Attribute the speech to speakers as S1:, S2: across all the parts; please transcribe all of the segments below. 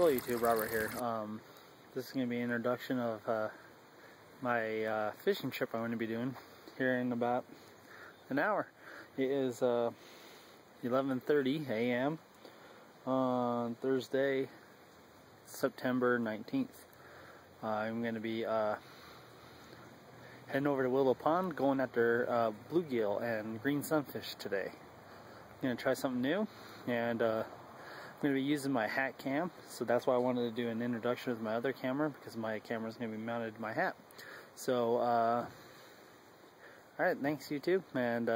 S1: Hello YouTube, Robert here. This is going to be an introduction of my fishing trip I'm going to be doing here in about an hour. It is 11:30 a.m. on Thursday, September 19th. I'm going to be heading over to Willow Pond, going after bluegill and green sunfish today. I'm going to try something new, and I'm going to be using my hat cam, so that's why I wanted to do an introduction with my other camera, because my camera is going to be mounted to my hat. So, alright, thanks YouTube, and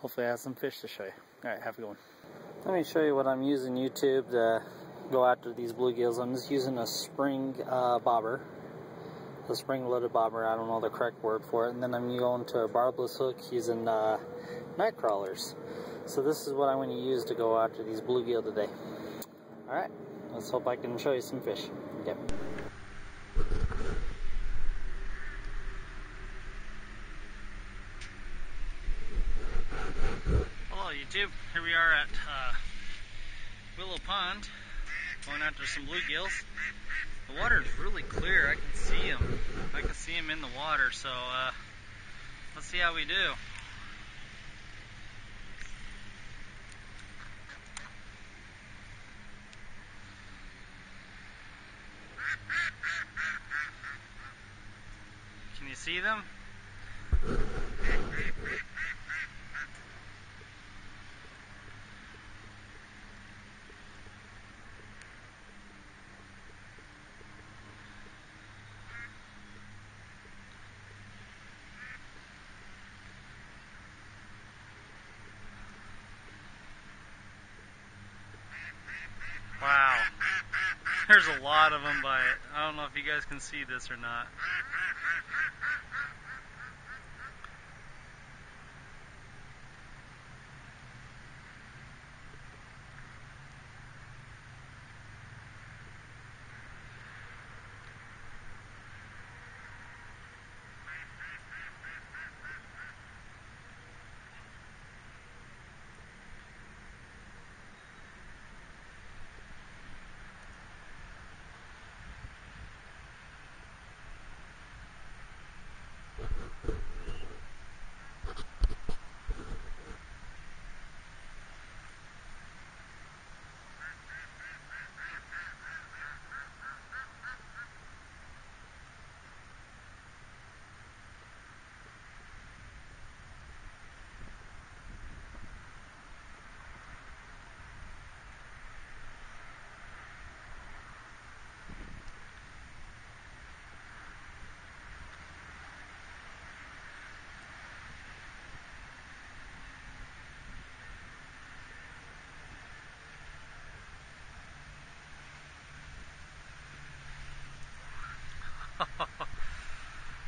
S1: hopefully I have some fish to show you. Alright, have a good one. Let me show you what I'm using YouTube to go after these bluegills. I'm just using a spring bobber, a spring-loaded bobber, I don't know the correct word for it, and then I'm going to a barbless hook using night crawlers. So this is what I'm going to use to go after these bluegill today. Alright, let's hope I can show you some fish. Yep. Hello YouTube, here we are at Willow Pond, going after some bluegills. The water is really clear, I can see them. I can see them in the water, so let's see how we do. Can you see them? Wow. There's a lot of them by it. I don't know if you guys can see this or not.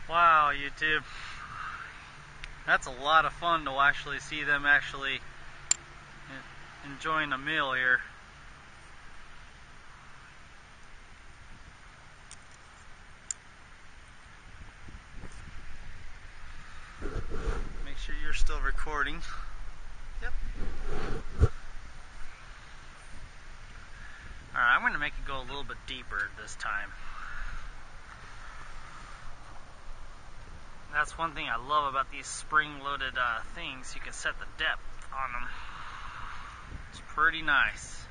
S1: Wow, YouTube. That's a lot of fun to actually see them actually enjoying a meal here. Make sure you're still recording. Yep. Alright, I'm going to make it go a little bit deeper this time. That's one thing I love about these spring-loaded things. You can set the depth on them. It's pretty nice.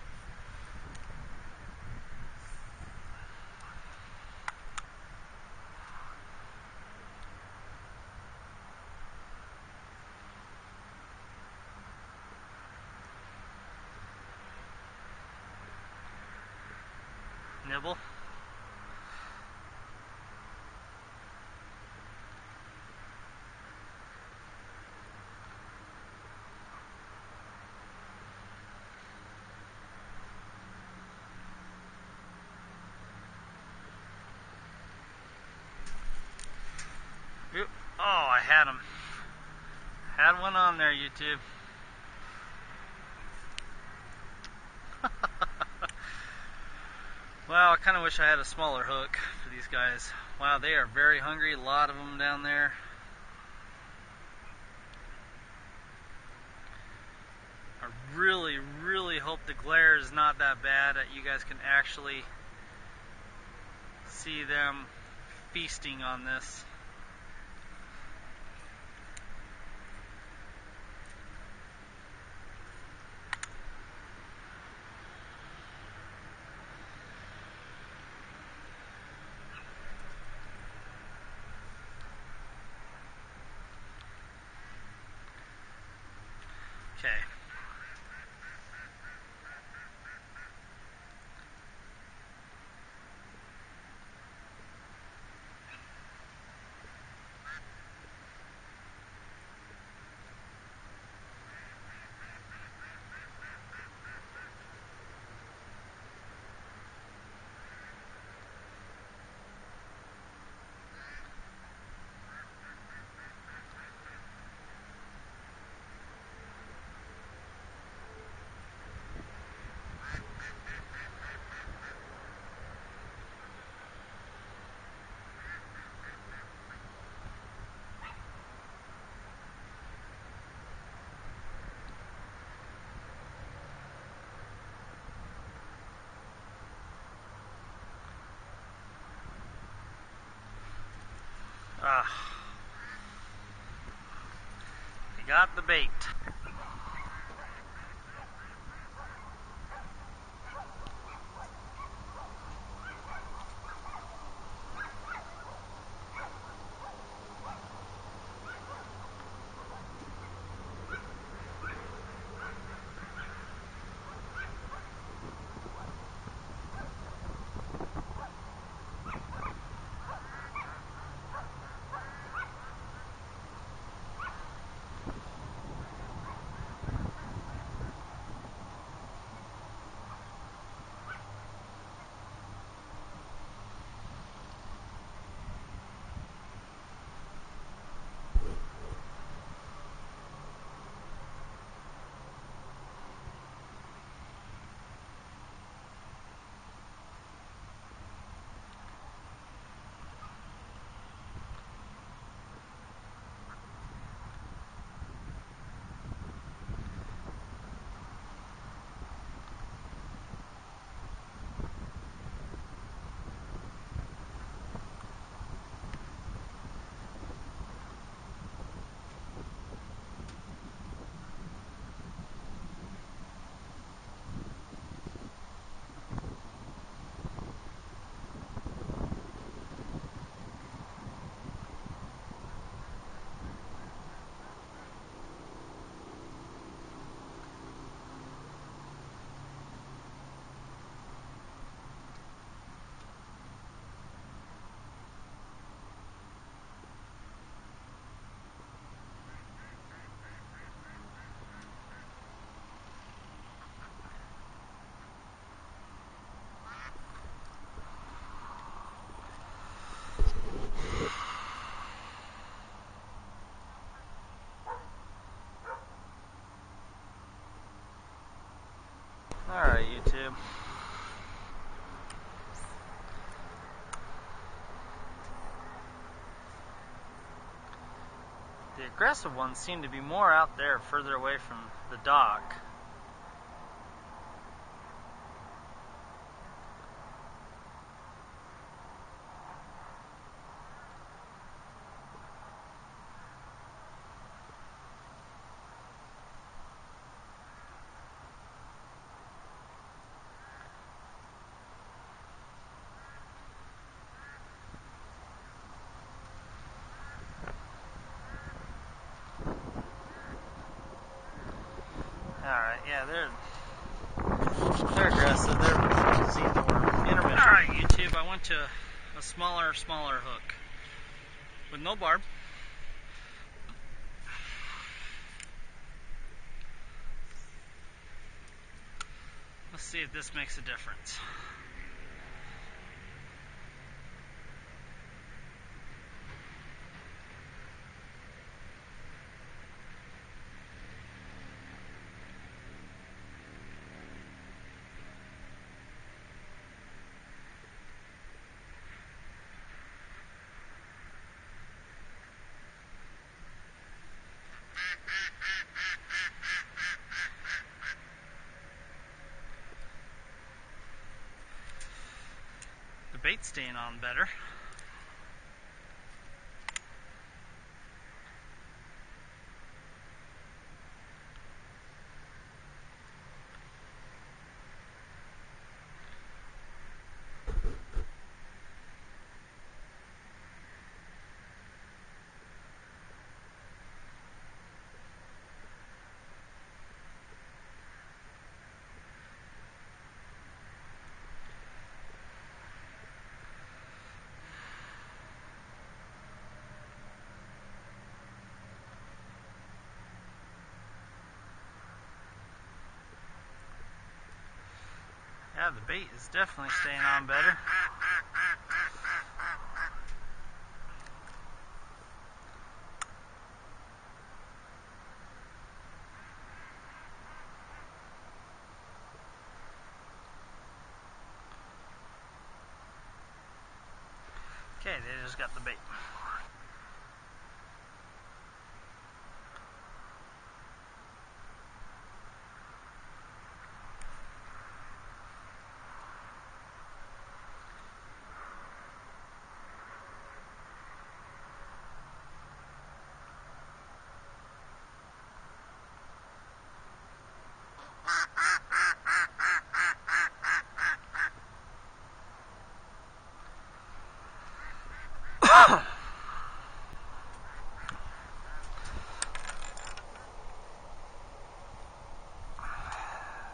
S1: Nibble. Oop. Oh, I had him. Had one on there, YouTube. Well, I kind of wish I had a smaller hook for these guys. Wow, they are very hungry. A lot of them down there. I really hope to glare is not that bad. You guys can actually see them feasting on this. Okay. You got the bait. Alright, YouTube. The aggressive ones seem to be more out there, further away from the dock. Alright, yeah, they're aggressive. They're seem to work intermittent. Alright, YouTube, I went to a smaller hook with no barb. Let's see if this makes a difference. bait's staying on better. Yeah, the bait is definitely staying on better. Okay, they just got the bait.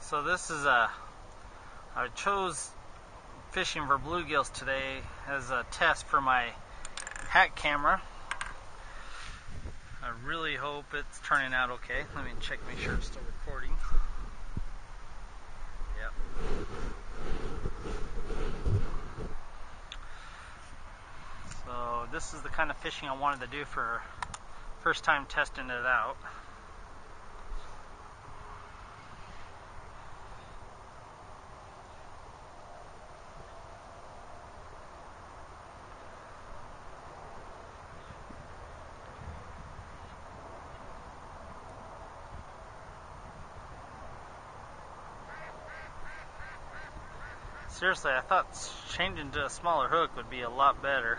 S1: So this is I chose fishing for bluegills today as a test for my hack camera. I really hope it's turning out okay. Let me check, make sure it's still recording. Yep. So this is the kind of fishing I wanted to do for first time testing it out. Seriously, I thought changing to a smaller hook would be a lot better.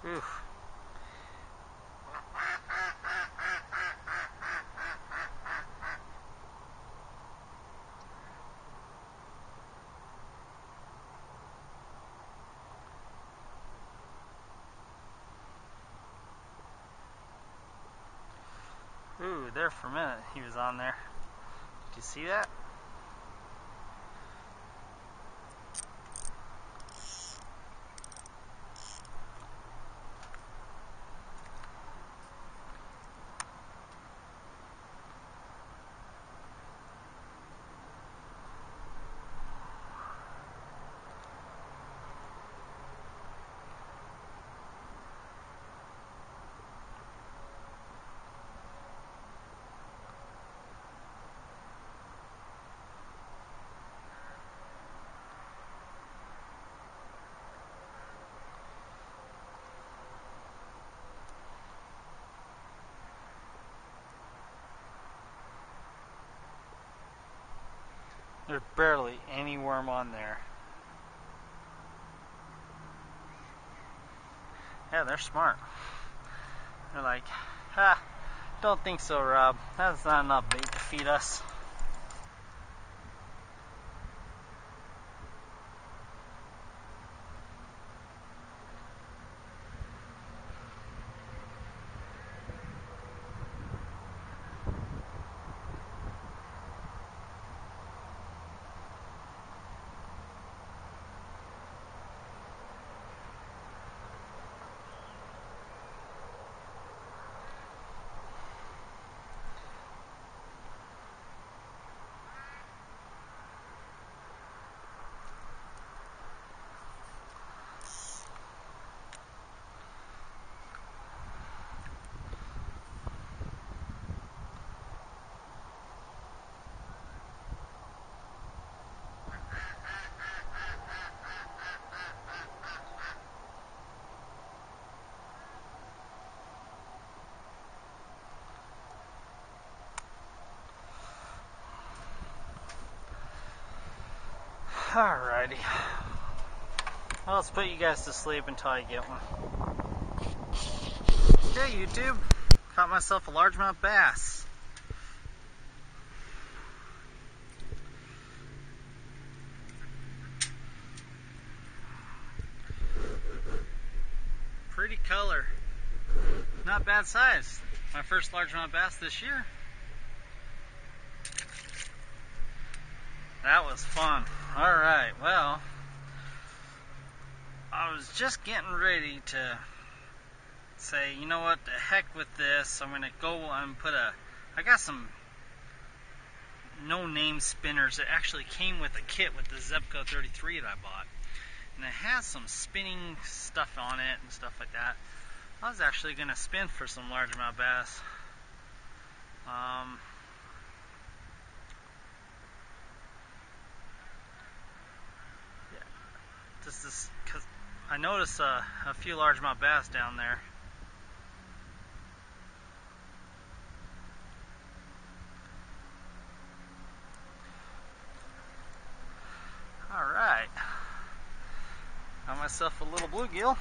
S1: Oof. Ooh, there for a minute he was on there. Did you see that? There's barely any worm on there. Yeah, they're smart. They're like, ha, don't think so, Rob. That's not enough bait to feed us. Alrighty. Well, let's put you guys to sleep until I get one. Okay, YouTube. Caught myself a largemouth bass. Pretty color. Not bad size. My first largemouth bass this year. That was fun. Alright, well, I was just getting ready to say, you know what, the heck with this. I'm going to go and I got some no-name spinners that actually came with a kit with the Zebco 33 that I bought. And it has some spinning stuff on it and stuff like that. I was actually going to spin for some largemouth bass. Just because I noticed a few largemouth bass down there. Alright. Got myself a little bluegill.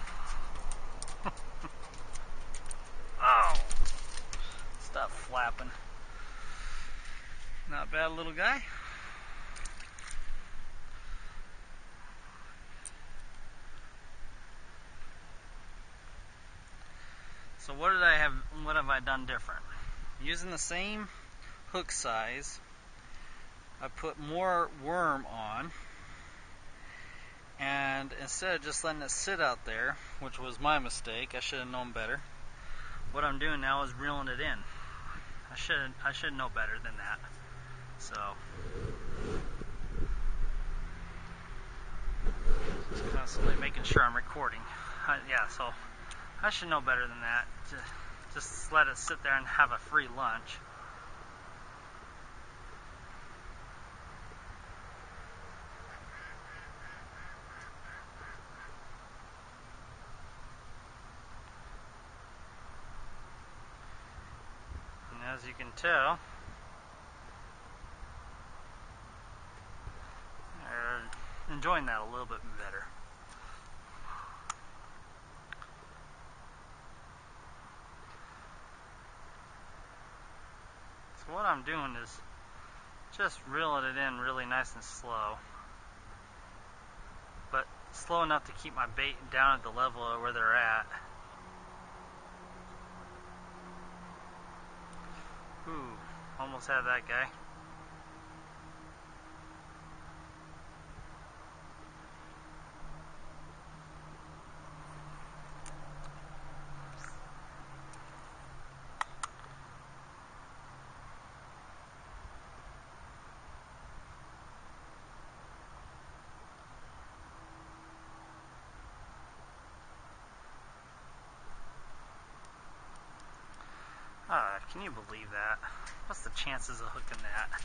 S1: Oh! Stop flapping. Not bad little guy. So what have I done different? Using the same hook size, I put more worm on, and instead of just letting it sit out there, which was my mistake, I should have known better. What I'm doing now is reeling it in. I should know better than that. So just constantly making sure I'm recording. Yeah, so I should know better than that. Just let it sit there and have a free lunch. And as you can tell, they're enjoying that a little bit better. So what I'm doing is just reeling it in really nice and slow, but slow enough to keep my bait down at the level of where they're at. Ooh, almost had that guy. Can you believe that? What's the chances of hooking that?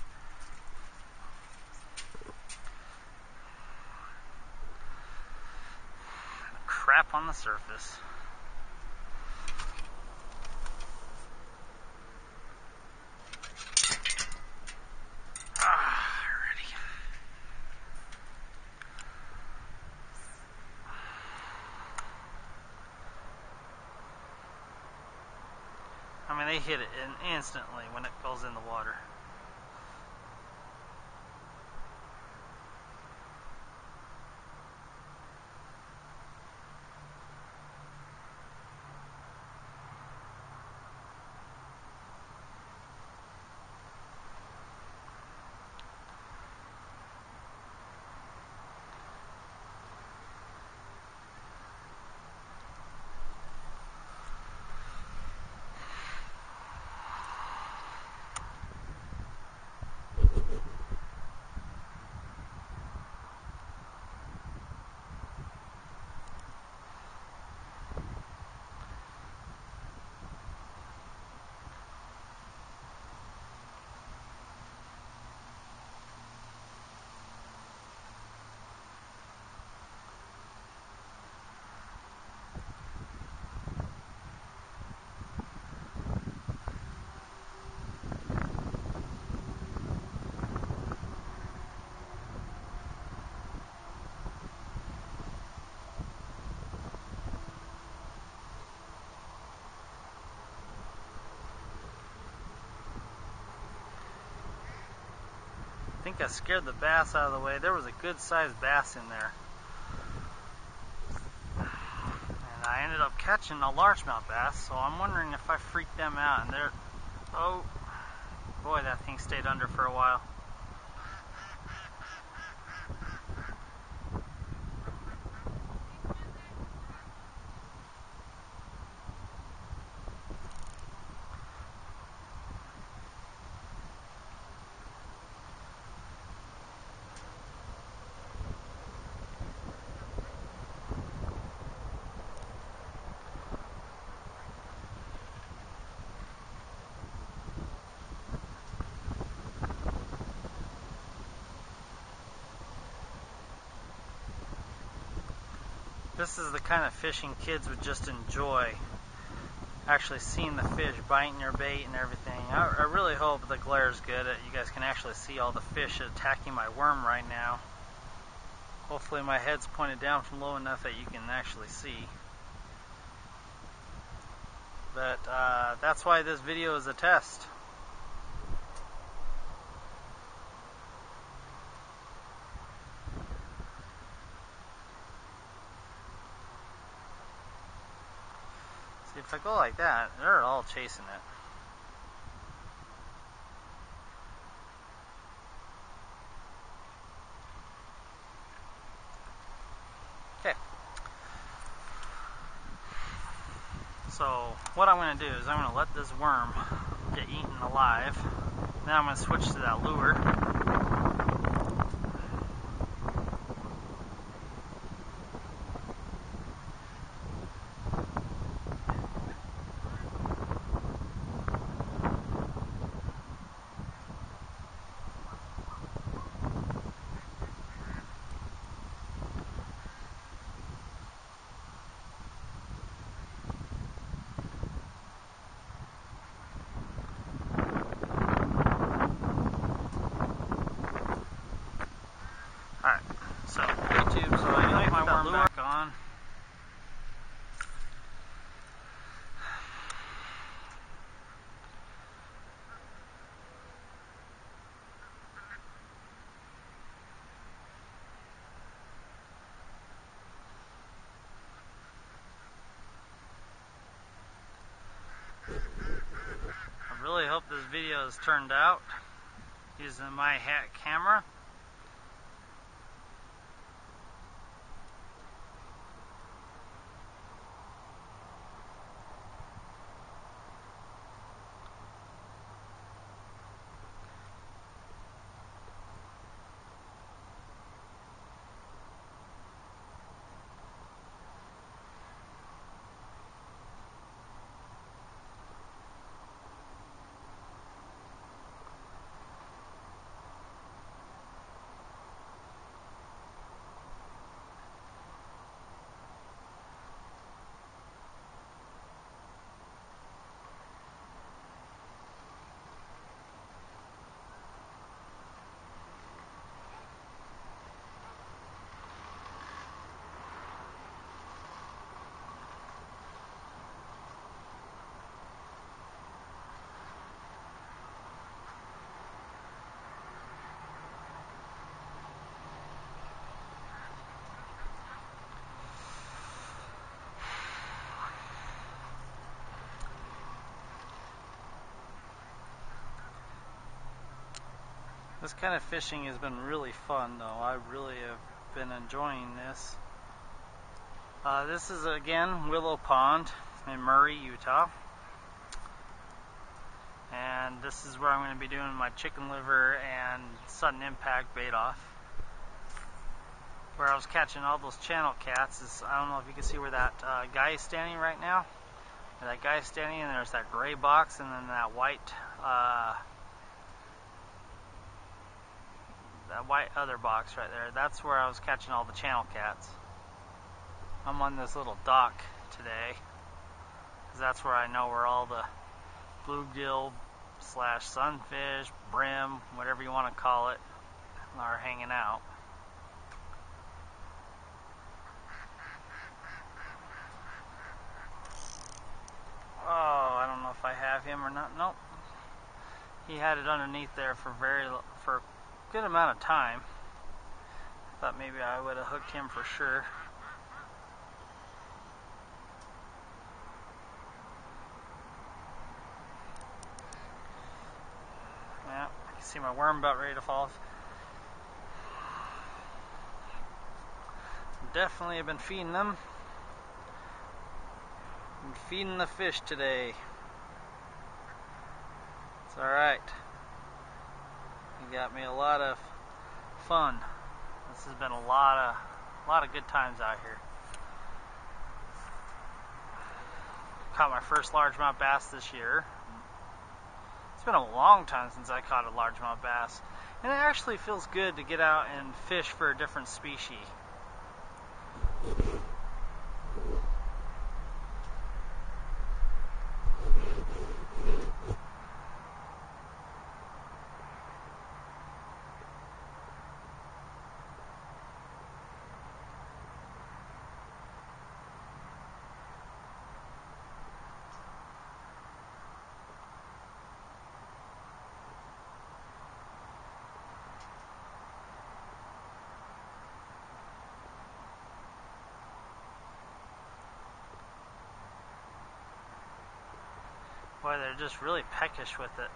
S1: Crap on the surface. Alrighty. I mean, they hit it instantly when it goes in the water. think I scared the bass out of the way. There was a good sized bass in there. And I ended up catching a largemouth bass, so I'm wondering if I freaked them out. And they're, oh boy, that thing stayed under for a while. This is the kind of fishing kids would just enjoy. Actually seeing the fish biting your bait and everything. I really hope the glare is good. You guys can actually see all the fish attacking my worm right now. Hopefully my head's pointed down from low enough that you can actually see. But that's why this video is a test. See, if I go like that, they're all chasing it. Okay. So what I'm going to do is I'm going to let this worm get eaten alive. Then I'm going to switch to that lure. Alright, so YouTube, so I like my worm back on. I really hope this video has turned out using my hat camera. This kind of fishing has been really fun though. I really have been enjoying this. This is again Willow Pond in Murray, Utah. And this is where I'm going to be doing my chicken liver and sudden impact bait off. Where I was catching all those channel cats is, I don't know if you can see where that guy is standing right now. That guy is standing, and there's that gray box and then that white other box right there. That's where I was catching all the channel cats. I'm on this little dock today because that's where I know where all the bluegill / sunfish, brim, whatever you want to call it, are hanging out. Oh, I don't know if I have him or not. Nope. He had it underneath there for good amount of time. Thought maybe I would have hooked him for sure. Yeah, I can see my worm about ready to fall off. Definitely have been feeding them. Been feeding the fish today. It's alright. You got me a lot of fun. This has been a lot of good times out here. Caught my first largemouth bass this year. It's been a long time since I caught a largemouth bass, and it actually feels good to get out and fish for a different species. Boy, they're just really peckish with it.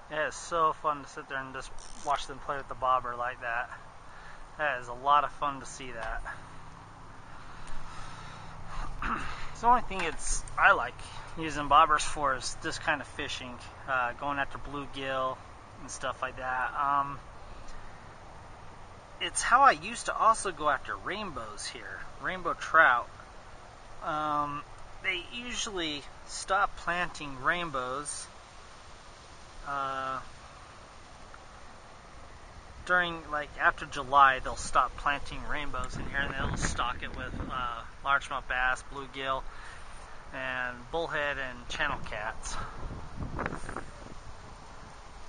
S1: It is so fun to sit there and just watch them play with the bobber like that. That is a lot of fun to see that. It's the only thing I like using bobbers for is this kind of fishing, going after bluegill and stuff like that. It's how I used to also go after rainbows here, rainbow trout. They usually stop planting rainbows during, like, after July. They'll stop planting rainbows in here, and they'll stock it with largemouth bass, bluegill, and bullhead and channel cats.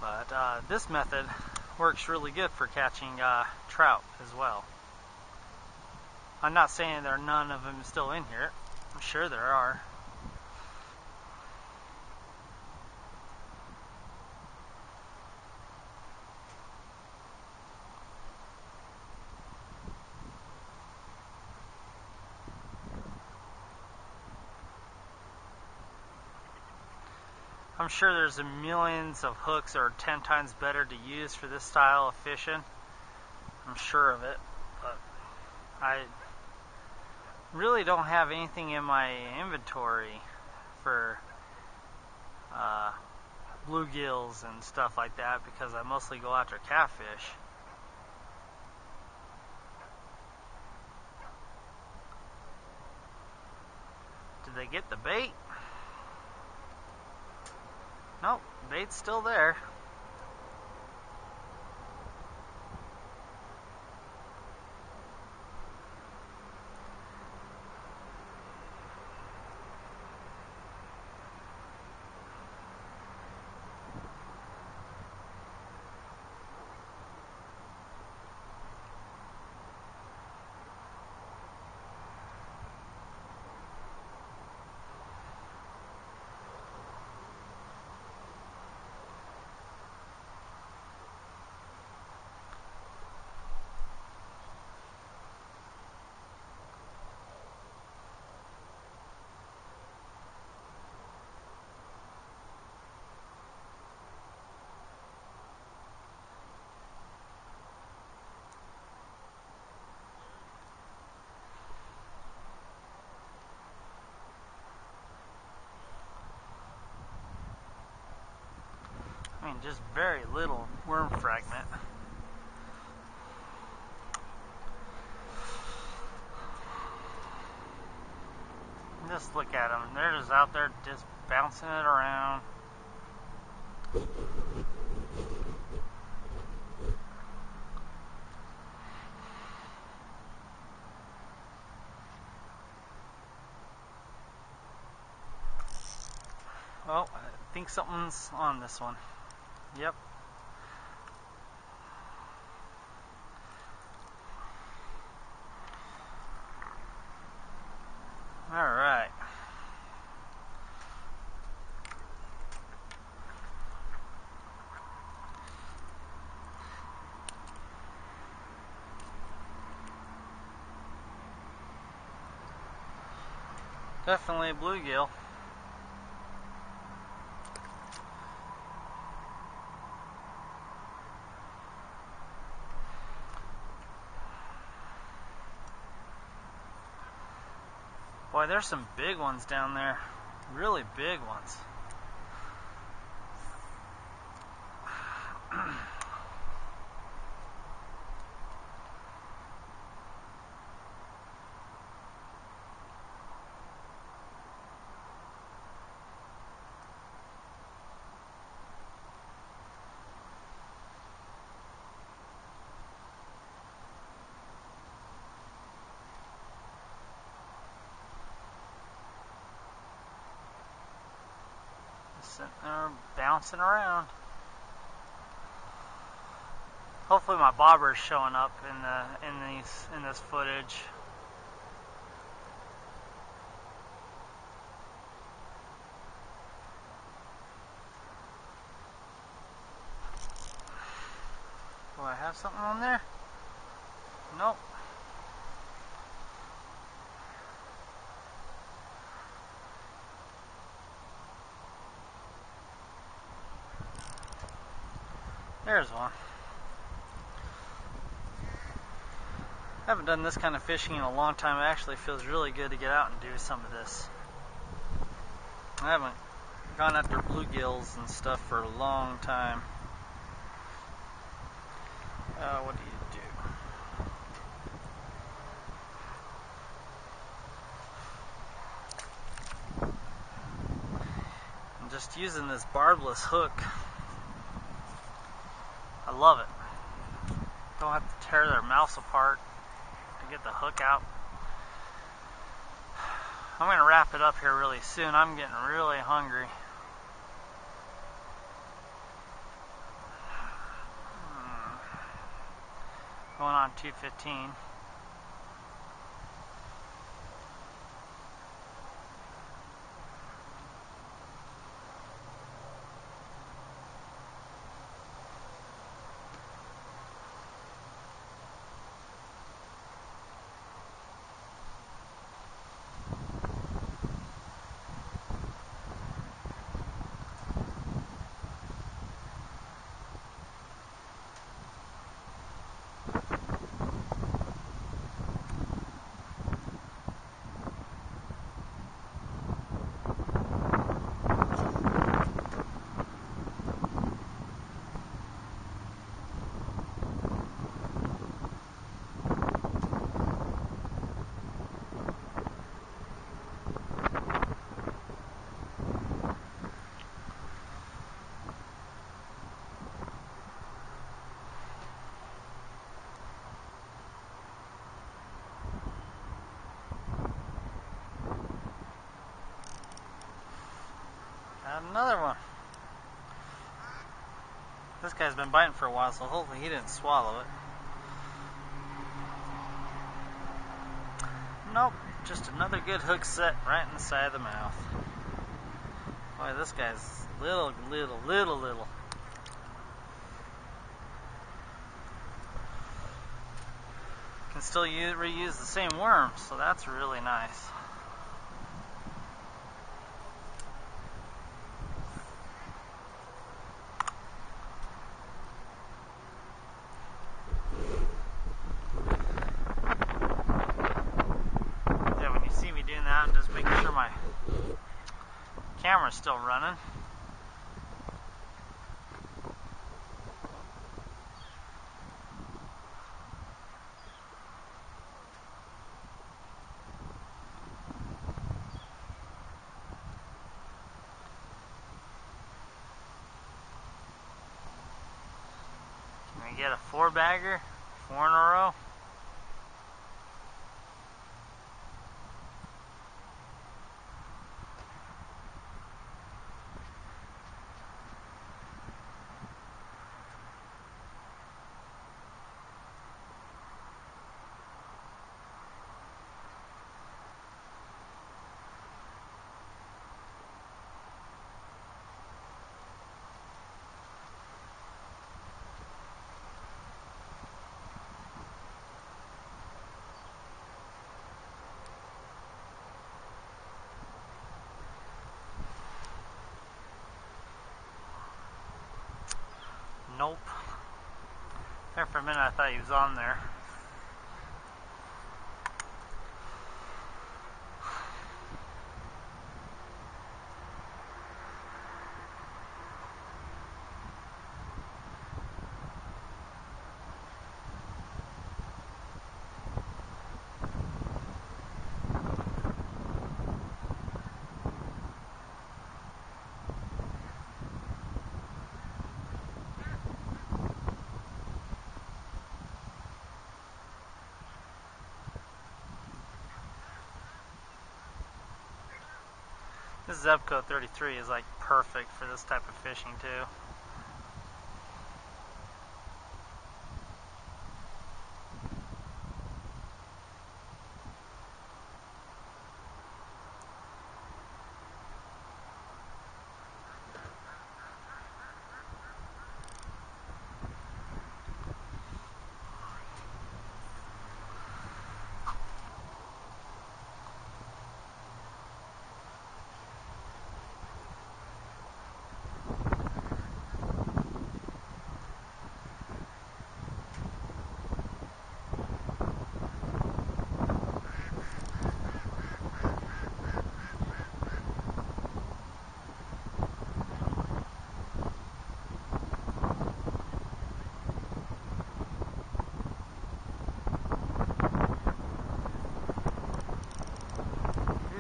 S1: But this method works really good for catching trout as well. I'm not saying there are none of them still in here. I'm sure there are. I'm sure there's millions of hooks that are 10 times better to use for this style of fishing. I'm sure of it, but I really don't have anything in my inventory for bluegills and stuff like that because I mostly go after catfish. Did they get the bait? Nope, bait's still there. just very little worm fragment. Just look at them. They're just out there just bouncing it around. Oh, I think something's on this one. Yep. Alright. Definitely a bluegill. Boy, there's some big ones down there. Really big ones. Sitting there bouncing around. Hopefully my bobber is showing up in this footage. Do I have something on there? Nope. There's one. I haven't done this kind of fishing in a long time. It actually feels really good to get out and do some of this. I haven't gone after bluegills and stuff for a long time. What do you do? I'm just using this barbless hook. I love it. Don't have to tear their mouths apart to get the hook out. I'm going to wrap it up here really soon. I'm getting really hungry. Going on 2:15. Another one. This guy's been biting for a while, so hopefully he didn't swallow it. Nope, just another good hook set right in the side of the mouth. Boy, this guy's little. Can still reuse the same worms, so that's really nice. I'm just making sure my camera's still running. He had a 4-bagger, 4 in a row. Nope. There for a minute I thought he was on there. This Zebco 33 is like perfect for this type of fishing too.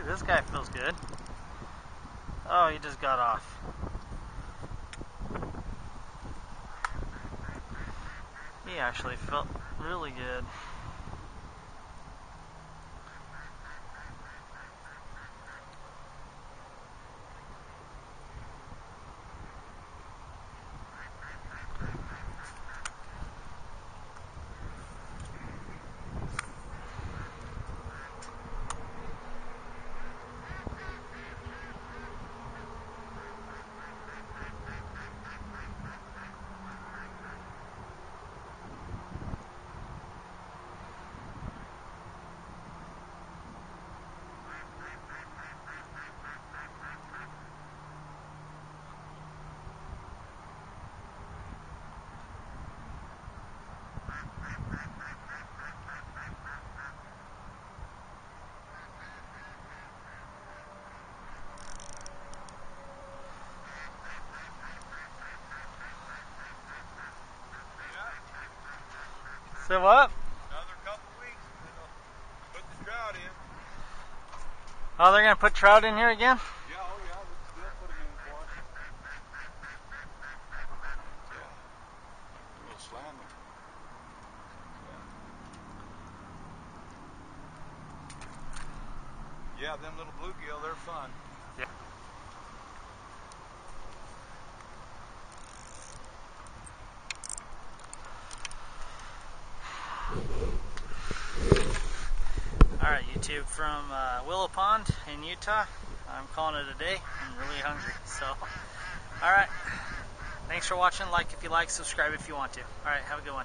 S1: This guy feels good. Oh, he just got off. He actually felt really good. So what?
S2: Another couple weeks and then they'll put the trout in.
S1: Oh, they're gonna put trout in here again?
S2: Yeah, oh yeah, they'll put them in for us. Yeah. We'll slam them. Yeah. Yeah, them little bluegill, they're fun.
S1: Yeah. Alright, YouTube, from Willow Pond in Utah, I'm calling it a day. I'm really hungry, so. Alright, thanks for watching. Like if you like, subscribe if you want to. Alright, have a good one.